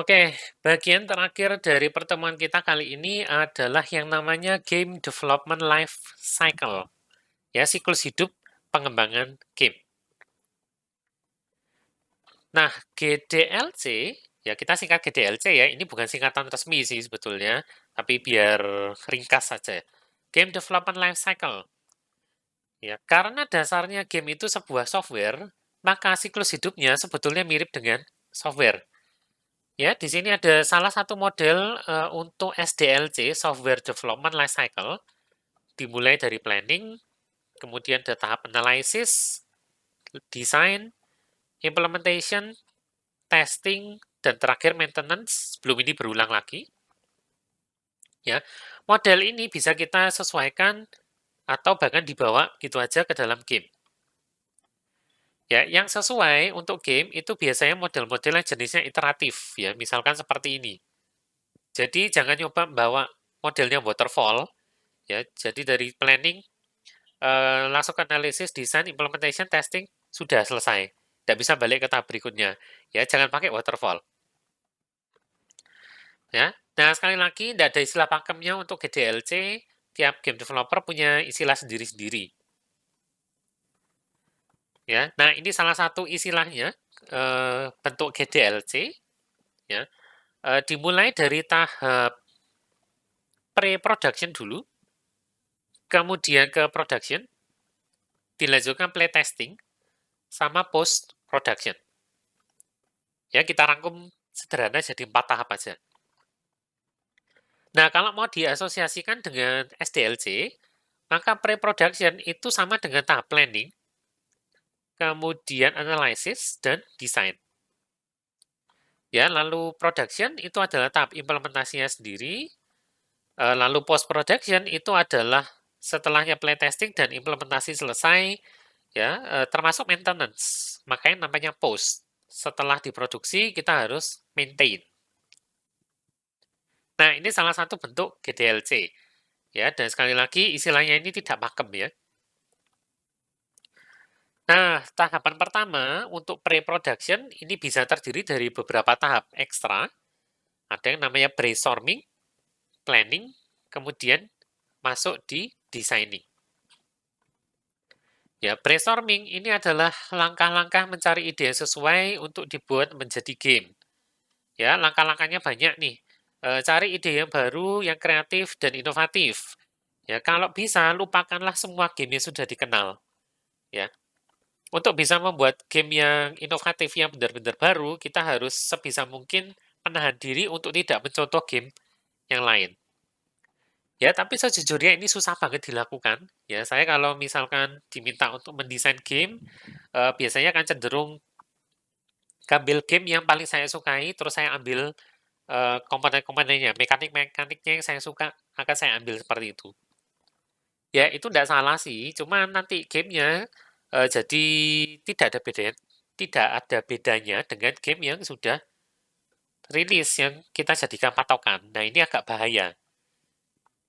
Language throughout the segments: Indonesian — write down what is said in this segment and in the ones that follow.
Oke, bagian terakhir dari pertemuan kita kali ini adalah yang namanya Game Development Life Cycle, ya, siklus hidup pengembangan game. Nah, GDLC, ya kita singkat GDLC ya, ini bukan singkatan resmi sih sebetulnya, tapi biar ringkas saja. Game Development Life Cycle. Ya, karena dasarnya game itu sebuah software, maka siklus hidupnya sebetulnya mirip dengan software. Ya, di sini ada salah satu model untuk SDLC, Software Development Life Cycle, dimulai dari planning, kemudian ada tahap analysis, design, implementation, testing, dan terakhir maintenance. Sebelum ini berulang lagi. Ya, model ini bisa kita sesuaikan atau bahkan dibawa gitu aja ke dalam game. Ya, yang sesuai untuk game itu biasanya model-model yang jenisnya iteratif, ya, misalkan seperti ini. Jadi jangan nyoba bawa modelnya waterfall, ya. Jadi dari planning langsung ke analisis, desain, implementation, testing sudah selesai. Tidak bisa balik ke tahap berikutnya. Ya, jangan pakai waterfall. Ya. Nah, sekali lagi tidak ada istilah pakemnya untuk GDLC. Tiap game developer punya istilah sendiri-sendiri. Ya. Nah, ini salah satu istilahnya bentuk GDLC. Ya. Dimulai dari tahap pre-production dulu, kemudian ke production, dilanjutkan playtesting, sama post-production. Ya, kita rangkum sederhana jadi 4 tahap aja. Nah, kalau mau diasosiasikan dengan SDLC, maka pre-production itu sama dengan tahap planning, kemudian analysis, dan design. Ya, lalu production itu adalah tahap implementasinya sendiri, lalu post-production itu adalah setelahnya playtesting dan implementasi selesai, ya, termasuk maintenance. Makanya namanya post. Setelah diproduksi, kita harus maintain. Nah, ini salah satu bentuk GDLC. Ya, dan sekali lagi istilahnya ini tidak pakem ya. Nah, tahapan pertama untuk pre-production ini bisa terdiri dari beberapa tahap ekstra. Ada yang namanya brainstorming, planning, kemudian masuk di designing. Ya, brainstorming ini adalah langkah-langkah mencari ide yang sesuai untuk dibuat menjadi game. Ya, langkah-langkahnya banyak nih. Cari ide yang baru, yang kreatif, dan inovatif. Ya, kalau bisa, lupakanlah semua game yang sudah dikenal. Ya, untuk bisa membuat game yang inovatif, yang benar-benar baru, kita harus sebisa mungkin menahan diri untuk tidak mencontoh game yang lain. Ya, tapi sejujurnya ini susah banget dilakukan. Ya, saya kalau misalkan diminta untuk mendesain game, biasanya akan cenderung ambil game yang paling saya sukai, terus saya ambil komponen-komponennya, mekanik-mekaniknya yang saya suka, akan saya ambil seperti itu. Ya, itu tidak salah sih, cuma nanti gamenya jadi tidak ada bedanya dengan game yang sudah rilis, yang kita jadikan patokan. Nah, ini agak bahaya.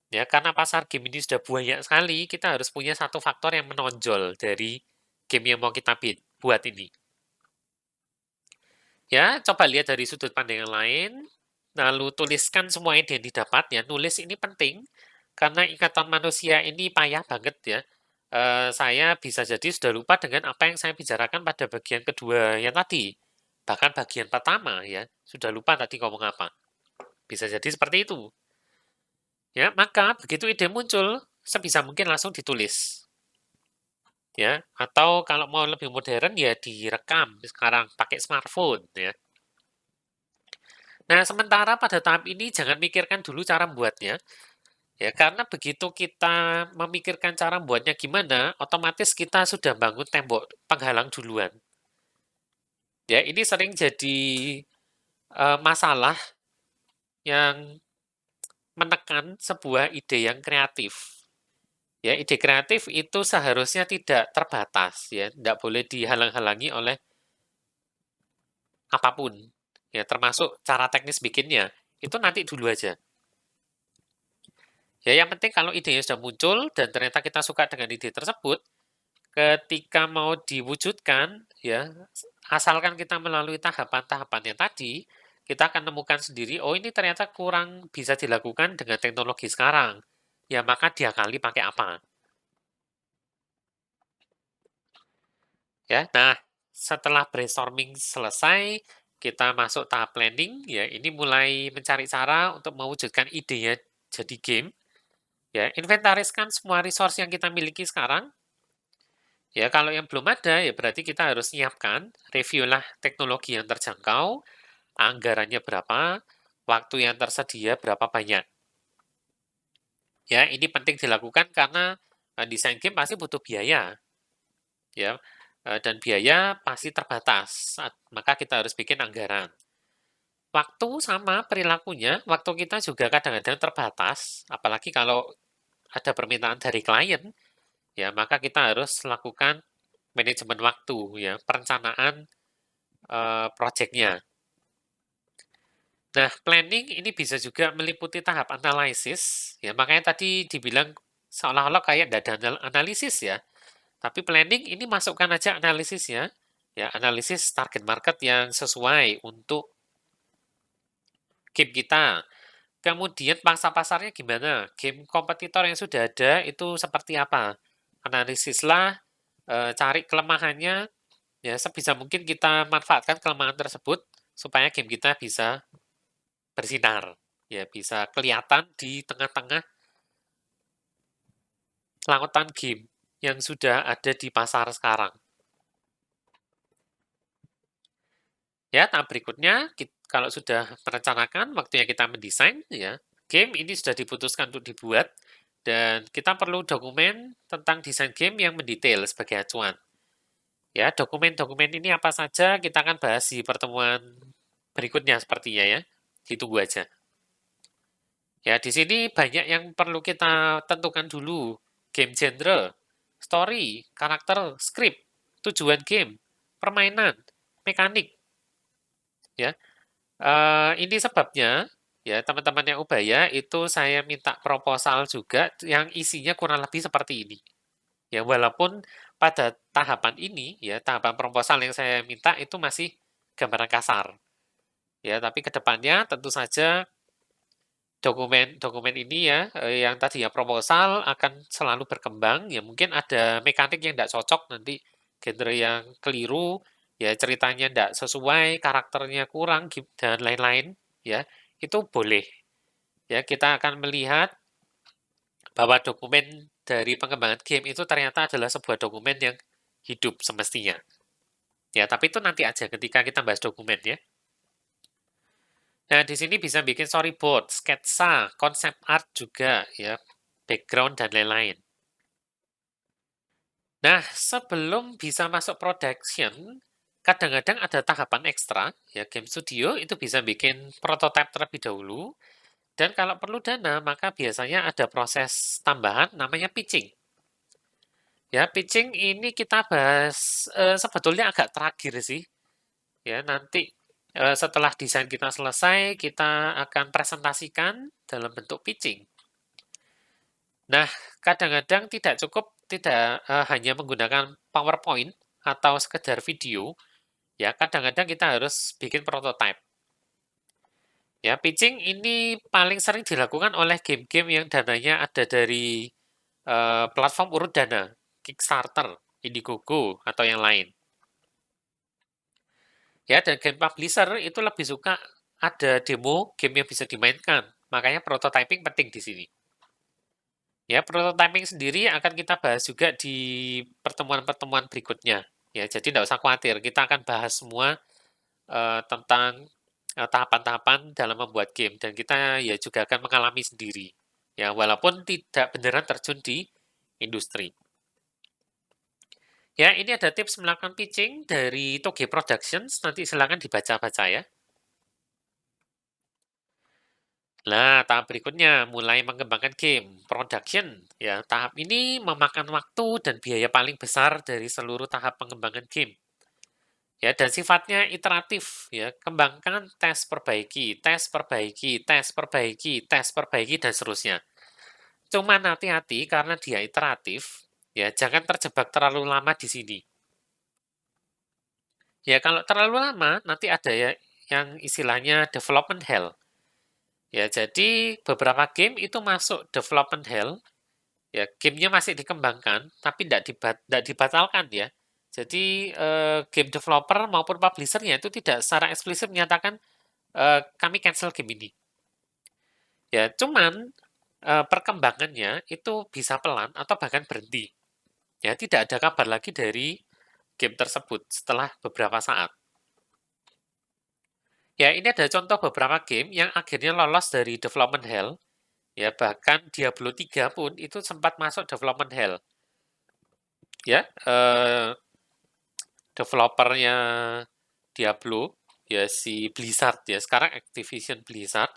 Ya, karena pasar game ini sudah banyak sekali, kita harus punya satu faktor yang menonjol dari game yang mau kita buat ini. Ya, coba lihat dari sudut pandang yang lain, lalu tuliskan semua ide yang didapat ya. Nulis ini penting, karena ikatan manusia ini payah banget ya. Saya bisa jadi sudah lupa dengan apa yang saya bicarakan pada bagian kedua yang tadi. Bahkan bagian pertama ya, sudah lupa tadi ngomong apa. Bisa jadi seperti itu. Ya, maka begitu ide muncul, sebisa mungkin langsung ditulis. Ya, atau kalau mau lebih modern ya direkam sekarang pakai smartphone ya. Nah, sementara pada tahap ini jangan mikirkan dulu cara membuatnya. Ya, karena begitu kita memikirkan cara membuatnya gimana, otomatis kita sudah bangun tembok penghalang duluan. Ya, ini sering jadi masalah yang menekan sebuah ide yang kreatif. Ya, ide kreatif itu seharusnya tidak terbatas ya, tidak boleh dihalang-halangi oleh apapun. Ya, termasuk cara teknis bikinnya. Itu nanti dulu aja. Ya, yang penting kalau idenya sudah muncul dan ternyata kita suka dengan ide tersebut, ketika mau diwujudkan ya, asalkan kita melalui tahapan-tahapan yang tadi, kita akan nemukan sendiri, oh ini ternyata kurang bisa dilakukan dengan teknologi sekarang. Ya, maka diakali pakai apa? Ya, nah, setelah brainstorming selesai, kita masuk tahap planning, ya, ini mulai mencari cara untuk mewujudkan idenya jadi game. Ya, inventariskan semua resource yang kita miliki sekarang. Ya, kalau yang belum ada, ya berarti kita harus siapkan, review lah teknologi yang terjangkau, anggarannya berapa, waktu yang tersedia berapa banyak. Ya, ini penting dilakukan karena desain game pasti butuh biaya, ya, dan biaya pasti terbatas. Maka kita harus bikin anggaran. Waktu sama perilakunya, waktu kita juga kadang-kadang terbatas, apalagi kalau ada permintaan dari klien, ya maka kita harus lakukan manajemen waktu, ya, perencanaan proyeknya. Nah, planning ini bisa juga meliputi tahap analisis, ya makanya tadi dibilang seolah-olah kayak nggak ada analisis ya, tapi planning ini masukkan aja analisisnya, ya analisis target market yang sesuai untuk game kita. Kemudian pangsa pasarnya gimana? Game kompetitor yang sudah ada itu seperti apa? Analisislah, cari kelemahannya, ya sebisa mungkin kita manfaatkan kelemahan tersebut supaya game kita bisa bersinar, ya bisa kelihatan di tengah-tengah lautan game yang sudah ada di pasar sekarang. Ya, tahap berikutnya, kalau sudah merencanakan waktunya kita mendesain, ya, game ini sudah diputuskan untuk dibuat, dan kita perlu dokumen tentang desain game yang mendetail sebagai acuan. Ya, dokumen-dokumen ini apa saja kita akan bahas di pertemuan berikutnya sepertinya ya. Ditunggu aja. Ya, di sini banyak yang perlu kita tentukan dulu. Game genre, story, karakter, script, tujuan game, permainan, mekanik, ya. Ini sebabnya, ya teman-teman yang Ubaya itu saya minta proposal juga yang isinya kurang lebih seperti ini. Ya walaupun pada tahapan ini, ya tahapan proposal yang saya minta itu masih gambaran kasar. Ya, tapi kedepannya tentu saja dokumen ini ya, yang tadi ya proposal akan selalu berkembang. Ya mungkin ada mekanik yang tidak cocok nanti, genre yang keliru, ya ceritanya tidak sesuai, karakternya kurang dan lain-lain. Ya itu boleh. Ya kita akan melihat bahwa dokumen dari pengembangan game itu ternyata adalah sebuah dokumen yang hidup semestinya. Ya, tapi itu nanti aja ketika kita bahas dokumen ya. Nah, di sini bisa bikin storyboard, sketsa, konsep art juga ya, background dan lain-lain. Nah, sebelum bisa masuk production, kadang-kadang ada tahapan ekstra, ya game studio itu bisa bikin prototipe terlebih dahulu, dan kalau perlu dana, maka biasanya ada proses tambahan namanya pitching. Ya, pitching ini kita bahas sebetulnya agak terakhir sih. Ya, nanti setelah desain kita selesai, kita akan presentasikan dalam bentuk pitching. Nah, kadang-kadang tidak hanya menggunakan PowerPoint atau sekedar video, ya kadang-kadang kita harus bikin prototype. Ya, pitching ini paling sering dilakukan oleh game-game yang dananya ada dari platform urut dana, Kickstarter, Indiegogo, atau yang lain. Ya, dan game publisher itu lebih suka ada demo game yang bisa dimainkan. Makanya prototyping penting di sini. Ya, prototyping sendiri akan kita bahas juga di pertemuan-pertemuan berikutnya. Ya, jadi tidak usah khawatir, kita akan bahas semua tentang tahapan-tahapan dalam membuat game dan kita ya juga akan mengalami sendiri. Ya, walaupun tidak beneran terjun di industri. Ya, ini ada tips melakukan pitching dari Toge Productions, nanti silakan dibaca-baca ya. Nah, tahap berikutnya mulai mengembangkan game, production. Ya, tahap ini memakan waktu dan biaya paling besar dari seluruh tahap pengembangan game. Ya, dan sifatnya iteratif, ya. Kembangkan, tes, perbaiki, tes, perbaiki, tes, perbaiki, tes, perbaiki, dan seterusnya. Cuma hati-hati karena dia iteratif, ya, jangan terjebak terlalu lama di sini. Ya, kalau terlalu lama, nanti ada ya yang istilahnya development hell. Ya, jadi beberapa game itu masuk development hell. Ya, gamenya masih dikembangkan, tapi tidak dibatalkan ya. Jadi game developer maupun publishernya itu tidak secara eksplisit menyatakan kami cancel game ini. Ya, cuman perkembangannya itu bisa pelan atau bahkan berhenti. Ya, tidak ada kabar lagi dari game tersebut setelah beberapa saat. Ya, ini ada contoh beberapa game yang akhirnya lolos dari development hell. Ya, bahkan Diablo 3 pun itu sempat masuk development hell. Ya, developernya Diablo, ya si Blizzard ya, sekarang Activision Blizzard,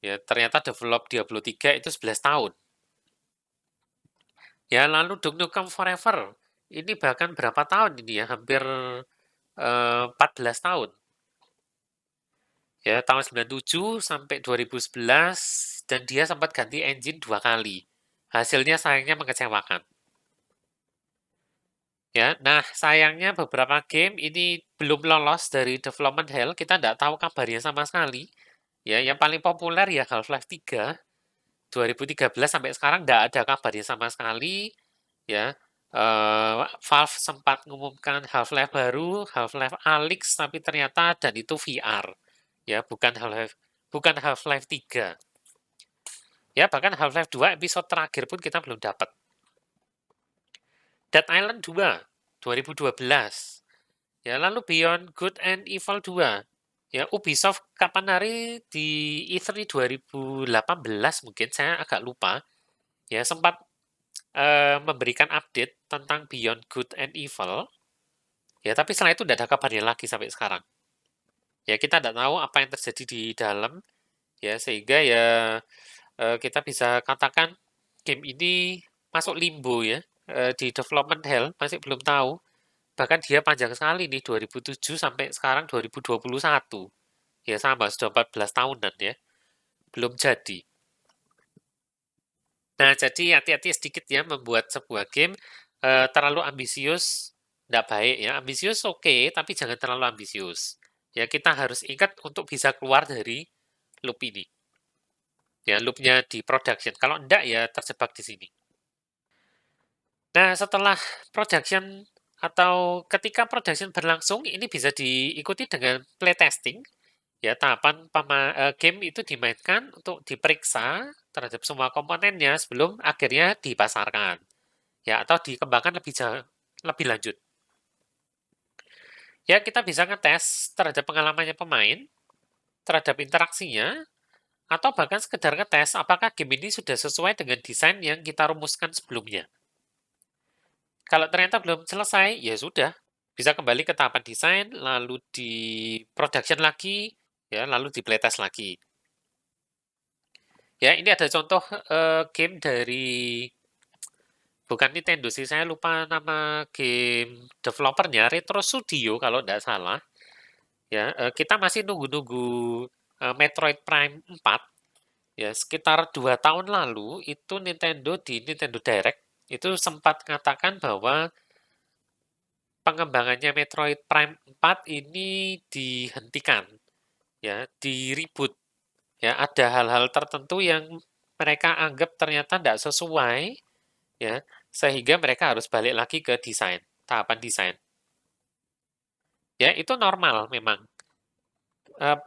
ya ternyata develop Diablo 3 itu 11 tahun. Ya, lalu Duke Nukem Forever, ini bahkan berapa tahun ini ya, hampir 14 tahun. Ya, tahun 97 sampai 2011, dan dia sempat ganti engine 2 kali. Hasilnya sayangnya mengecewakan. Ya, nah sayangnya beberapa game ini belum lolos dari development hell, kita tidak tahu kabarnya sama sekali. Ya, yang paling populer ya Half-Life 3, 2013 sampai sekarang tidak ada kabarnya sama sekali. Ya, Valve sempat mengumumkan Half-Life baru, Half-Life Alyx, tapi ternyata dan itu VR. Ya, bukan Half-Life 3. Ya, bahkan Half-Life 2 episode terakhir pun kita belum dapat. Dead Island 2, 2012. Ya, lalu Beyond Good and Evil 2. Ya, Ubisoft kapan hari di E3 2018 mungkin, saya agak lupa. Ya, sempat memberikan update tentang Beyond Good and Evil. Ya, tapi setelah itu tidak ada kabarnya lagi sampai sekarang. Ya, kita tidak tahu apa yang terjadi di dalam. Ya, sehingga ya kita bisa katakan game ini masuk limbo ya. Di development hell, masih belum tahu. Bahkan dia panjang sekali nih, 2007 sampai sekarang 2021. Ya sama, sudah 14 tahunan ya. Belum jadi. Nah, jadi hati-hati sedikit ya membuat sebuah game terlalu ambisius, tidak baik ya. Ambisius oke, tapi jangan terlalu ambisius. Ya, kita harus ingat untuk bisa keluar dari loop ini. Ya, loopnya di production. Kalau enggak ya terjebak di sini. Nah, setelah production atau ketika production berlangsung, ini bisa diikuti dengan playtesting. Ya, tahapan game itu dimainkan untuk diperiksa terhadap semua komponennya sebelum akhirnya dipasarkan. Ya, atau dikembangkan lebih lanjut. Ya, kita bisa ngetes terhadap pengalamannya pemain, terhadap interaksinya, atau bahkan sekedar ngetes apakah game ini sudah sesuai dengan desain yang kita rumuskan sebelumnya. Kalau ternyata belum selesai, ya sudah. Bisa kembali ke tahapan desain, lalu di production lagi, ya, lalu di playtest lagi. Ya, ini ada contoh game dari bukan Nintendo sih, saya lupa nama game developernya, Retro Studio kalau tidak salah. Ya, kita masih nunggu-nunggu Metroid Prime 4. Ya, sekitar 2 tahun lalu itu Nintendo di Nintendo Direct itu sempat mengatakan bahwa pengembangannya Metroid Prime 4 ini dihentikan, ya, di-reboot. Ya, ada hal-hal tertentu yang mereka anggap ternyata tidak sesuai, ya, sehingga mereka harus balik lagi ke desain, tahapan desain. Ya, itu normal memang.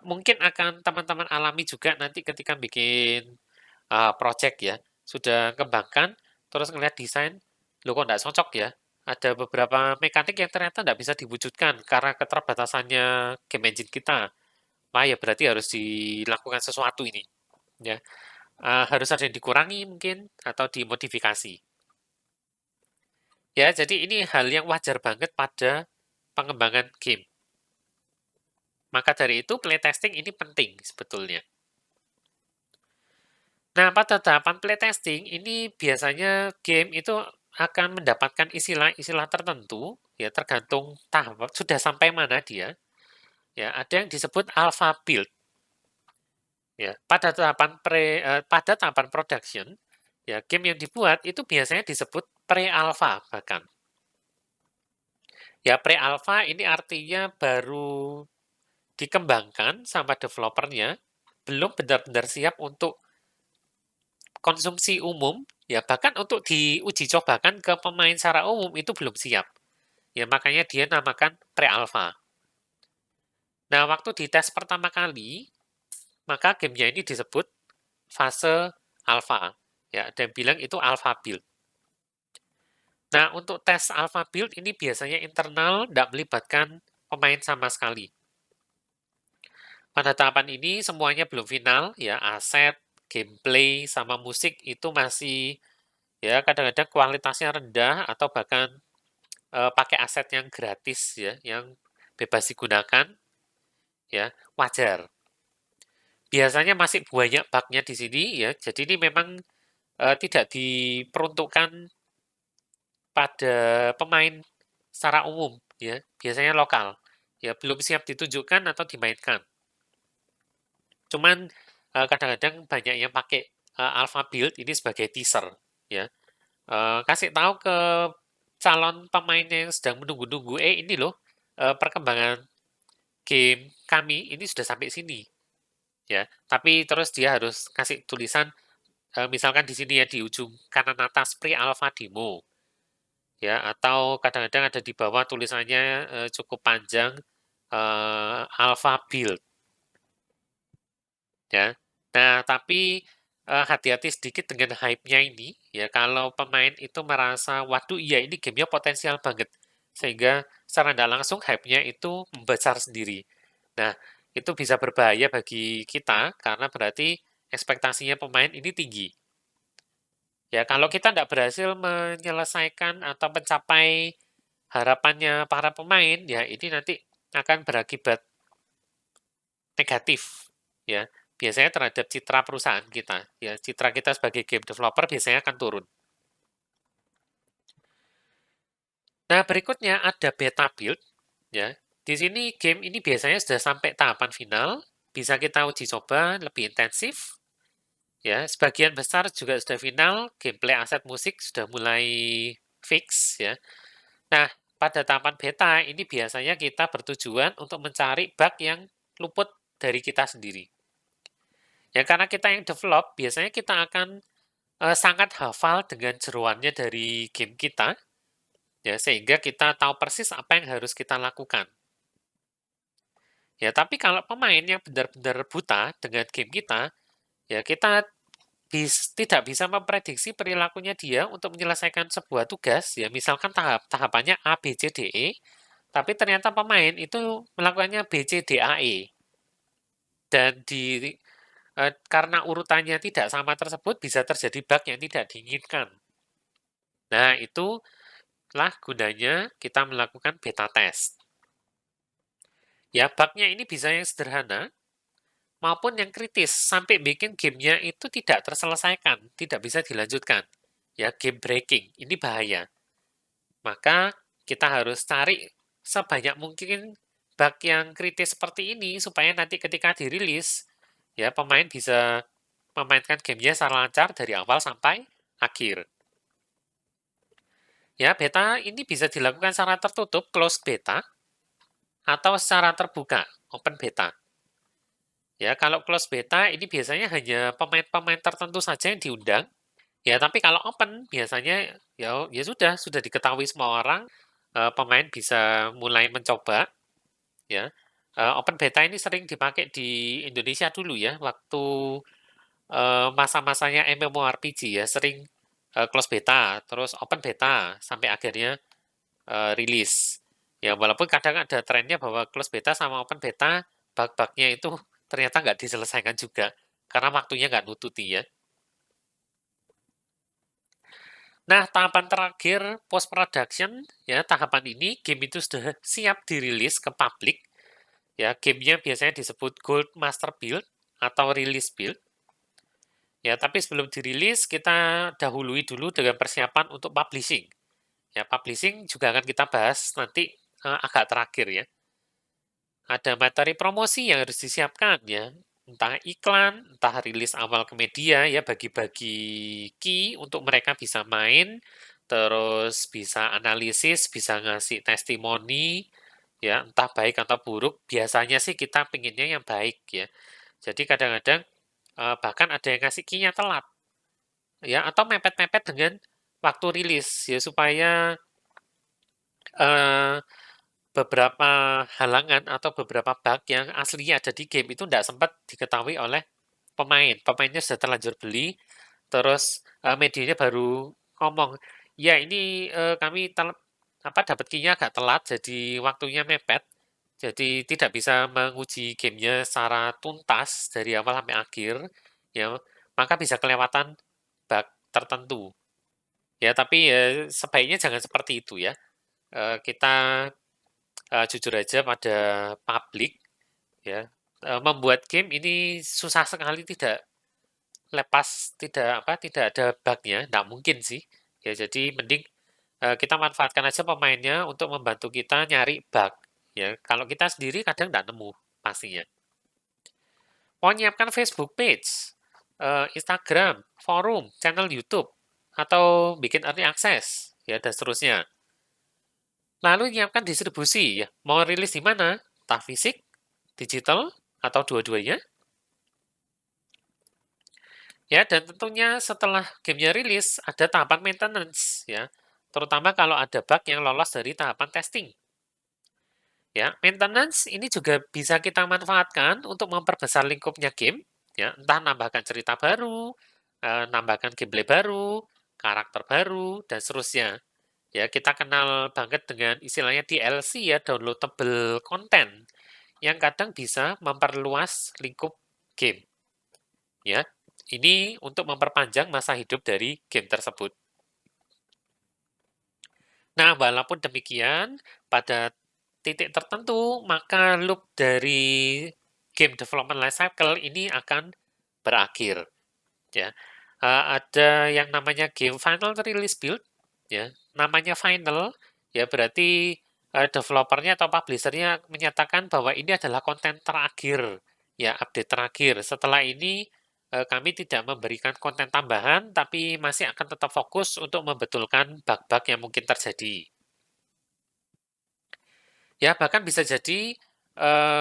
Mungkin akan teman-teman alami juga nanti ketika bikin project ya, sudah kembangkan, terus ngelihat desain, lo kok nggak cocok ya? Ada beberapa mekanik yang ternyata nggak bisa diwujudkan karena keterbatasannya game engine kita. Wah, ya berarti harus dilakukan sesuatu ini. Ya, harus ada yang dikurangi mungkin atau dimodifikasi. Ya, jadi ini hal yang wajar banget pada pengembangan game. Maka dari itu playtesting ini penting sebetulnya. Nah, pada tahapan playtesting ini biasanya game itu akan mendapatkan istilah-istilah tertentu, ya tergantung tahap sudah sampai mana dia. Ya, ada yang disebut alpha build. Ya, pada tahapan production, ya game yang dibuat itu biasanya disebut pre-alpha bahkan. Ya, pre-alpha ini artinya baru dikembangkan sama developernya, belum benar-benar siap untuk konsumsi umum, ya bahkan untuk diuji cobakan ke pemain secara umum itu belum siap. Ya makanya dia namakan pre-alpha. Nah, waktu dites pertama kali, maka gamenya ini disebut fase alpha. Ya, ada yang bilang itu alpha build. Nah, untuk tes alpha build ini biasanya internal, tidak melibatkan pemain sama sekali. Pada tahapan ini semuanya belum final, ya aset, gameplay, sama musik itu masih ya kadang-kadang kualitasnya rendah atau bahkan pakai aset yang gratis ya, yang bebas digunakan, ya wajar. Biasanya masih banyak bug-nya di sini ya, jadi ini memang tidak diperuntukkan pada pemain secara umum ya, biasanya lokal. Ya belum siap ditunjukkan atau dimainkan. Cuman kadang-kadang banyak yang pakai alpha build ini sebagai teaser ya. Kasih tahu ke calon pemainnya yang sedang menunggu-nunggu, ini loh perkembangan game kami ini sudah sampai sini ya. Tapi terus dia harus kasih tulisan misalkan di sini ya di ujung kanan atas pre-alpha demo ya, atau kadang-kadang ada di bawah tulisannya cukup panjang alpha build ya. Nah, tapi hati-hati sedikit dengan hype-nya ini ya. Kalau pemain itu merasa, waduh iya ini gamenya potensial banget, sehingga secara tidak langsung hype-nya itu membesar sendiri. Nah, itu bisa berbahaya bagi kita karena berarti ekspektasinya pemain ini tinggi. Ya, kalau kita tidak berhasil menyelesaikan atau mencapai harapannya para pemain, ya ini nanti akan berakibat negatif, ya. Biasanya terhadap citra perusahaan kita, ya. Citra kita sebagai game developer biasanya akan turun. Nah, berikutnya ada beta build, ya. Di sini game ini biasanya sudah sampai tahapan final, bisa kita uji coba lebih intensif, ya. Sebagian besar juga sudah final, gameplay aset musik sudah mulai fix, ya. Nah, pada tahapan beta ini biasanya kita bertujuan untuk mencari bug yang luput dari kita sendiri. Ya, karena kita yang develop, biasanya kita akan sangat hafal dengan jeroannya dari game kita, ya sehingga kita tahu persis apa yang harus kita lakukan. Ya, tapi kalau pemain yang benar-benar buta dengan game kita, ya kita tidak bisa memprediksi perilakunya dia untuk menyelesaikan sebuah tugas, ya misalkan tahapannya A, B, C, D, E, tapi ternyata pemain itu melakukannya B, C, D, A, E. Dan karena urutannya tidak sama tersebut, bisa terjadi bug yang tidak diinginkan. Nah, itulah gunanya kita melakukan beta test. Ya, bug-nya ini bisa yang sederhana, maupun yang kritis, sampai bikin gamenya itu tidak terselesaikan, tidak bisa dilanjutkan. Ya, game breaking, ini bahaya. Maka kita harus cari sebanyak mungkin bug yang kritis seperti ini, supaya nanti ketika dirilis, ya pemain bisa memainkan gamenya secara lancar dari awal sampai akhir. Ya, beta ini bisa dilakukan secara tertutup, closed beta, atau secara terbuka, open beta. Ya, kalau closed beta ini biasanya hanya pemain-pemain tertentu saja yang diundang. Ya, tapi kalau open biasanya ya sudah diketahui semua orang, pemain bisa mulai mencoba. Ya, open beta ini sering dipakai di Indonesia dulu ya, waktu masa-masanya MMORPG ya, sering close beta, terus open beta sampai akhirnya rilis. Ya, walaupun kadang ada trennya bahwa close beta sama open beta, bug-bugnya itu ternyata nggak diselesaikan juga, karena waktunya nggak nututi ya. Nah, tahapan terakhir post production, ya tahapan ini game itu sudah siap dirilis ke publik. Ya, gamenya biasanya disebut Gold Master Build atau Release Build. Ya, tapi sebelum dirilis kita dahului dulu dengan persiapan untuk publishing. Ya, publishing juga akan kita bahas nanti agak terakhir ya. Ada materi promosi yang harus disiapkan ya. Entah iklan, entah rilis awal ke media ya, bagi-bagi key untuk mereka bisa main, terus bisa analisis, bisa ngasih testimoni, ya, entah baik atau buruk, biasanya sih kita pinginnya yang baik ya. Jadi kadang-kadang bahkan ada yang ngasih key-nya telat, ya, atau mepet-mepet dengan waktu rilis, ya, supaya eh, beberapa halangan atau beberapa bug yang aslinya ada di game itu tidak sempat diketahui oleh pemain. Pemainnya sudah terlanjur beli, terus medianya baru ngomong, ya ini kami dapat key-nya agak telat, jadi waktunya mepet, jadi tidak bisa menguji gamenya secara tuntas dari awal sampai akhir, ya, maka bisa kelewatan bug tertentu. Ya, tapi ya sebaiknya jangan seperti itu ya. Kita jujur aja pada publik ya, membuat game ini susah sekali, tidak lepas, tidak ada bug-nya, nggak mungkin sih. Ya, jadi mending kita manfaatkan aja pemainnya untuk membantu kita nyari bug. Ya, kalau kita sendiri kadang nggak nemu pastinya. Mau nyiapkan Facebook page, Instagram, forum, channel YouTube, atau bikin early access, ya, dan seterusnya. Lalu nyiapkan distribusi, ya. Mau rilis di mana? Entah fisik, digital, atau dua-duanya. Ya, dan tentunya setelah gamenya rilis, ada tahapan maintenance, ya. Terutama kalau ada bug yang lolos dari tahapan testing. Ya, maintenance ini juga bisa kita manfaatkan untuk memperbesar lingkupnya game, ya, entah nambahkan cerita baru, nambahkan gameplay baru, karakter baru, dan seterusnya. Ya, kita kenal banget dengan istilahnya DLC ya, downloadable content, yang kadang bisa memperluas lingkup game. Ya, ini untuk memperpanjang masa hidup dari game tersebut. Nah, walaupun demikian, pada titik tertentu, maka loop dari game development life cycle ini akan berakhir. Ya, ada yang namanya game final release build, ya, namanya final, ya berarti developernya atau publishernya menyatakan bahwa ini adalah konten terakhir, ya update terakhir. Setelah ini kami tidak memberikan konten tambahan, tapi masih akan tetap fokus untuk membetulkan bug-bug yang mungkin terjadi. Ya, bahkan bisa jadi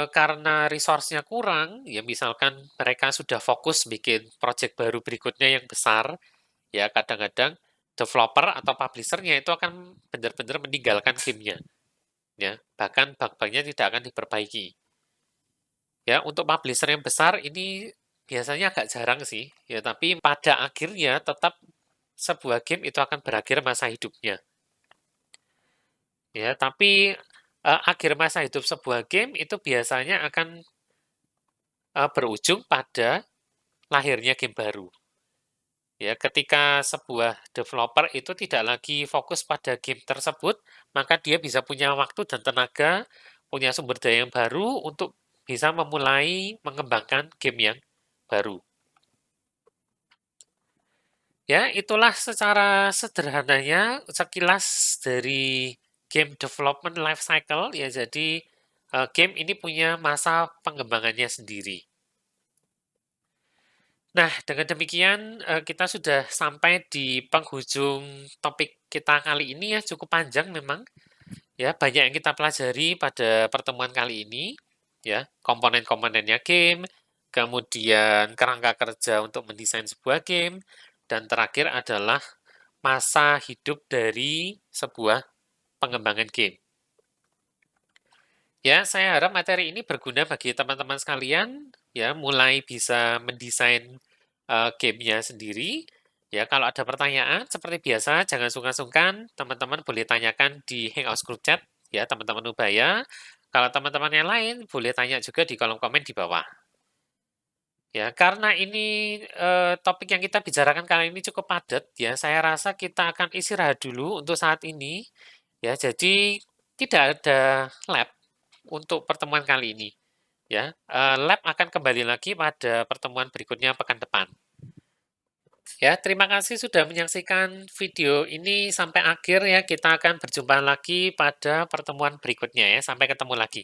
karena resource-nya kurang, ya misalkan mereka sudah fokus bikin project baru berikutnya yang besar, ya kadang-kadang developer atau publisher-nya itu akan benar-benar meninggalkan game-nya, ya. Bahkan bug-bugnya tidak akan diperbaiki. Ya, untuk publisher yang besar ini biasanya agak jarang sih, ya tapi pada akhirnya tetap sebuah game itu akan berakhir masa hidupnya. Ya, tapi akhir masa hidup sebuah game itu biasanya akan berujung pada lahirnya game baru. Ya, ketika sebuah developer itu tidak lagi fokus pada game tersebut, maka dia bisa punya waktu dan tenaga, punya sumber daya yang baru untuk bisa memulai mengembangkan game yang baru. Ya, itulah secara sederhananya sekilas dari game development life cycle ya. Jadi game ini punya masa pengembangannya sendiri. Nah, dengan demikian kita sudah sampai di penghujung topik kita kali ini ya, cukup panjang memang. Ya, banyak yang kita pelajari pada pertemuan kali ini, ya, komponen-komponennya game, kemudian kerangka kerja untuk mendesain sebuah game, dan terakhir adalah masa hidup dari sebuah pengembangan game. Ya, saya harap materi ini berguna bagi teman-teman sekalian, ya, mulai bisa mendesain gamenya sendiri. Ya, kalau ada pertanyaan, seperti biasa, jangan sungkan-sungkan, teman-teman boleh tanyakan di Hangouts Group Chat, ya, teman-teman Ubaya. Kalau teman-teman yang lain, boleh tanya juga di kolom komen di bawah. Ya, karena ini topik yang kita bicarakan kali ini cukup padat, ya, saya rasa kita akan istirahat dulu untuk saat ini. Ya, jadi tidak ada lab untuk pertemuan kali ini. Ya, lab akan kembali lagi pada pertemuan berikutnya pekan depan. Ya, terima kasih sudah menyaksikan video ini sampai akhir ya. Kita akan berjumpa lagi pada pertemuan berikutnya ya. Sampai ketemu lagi.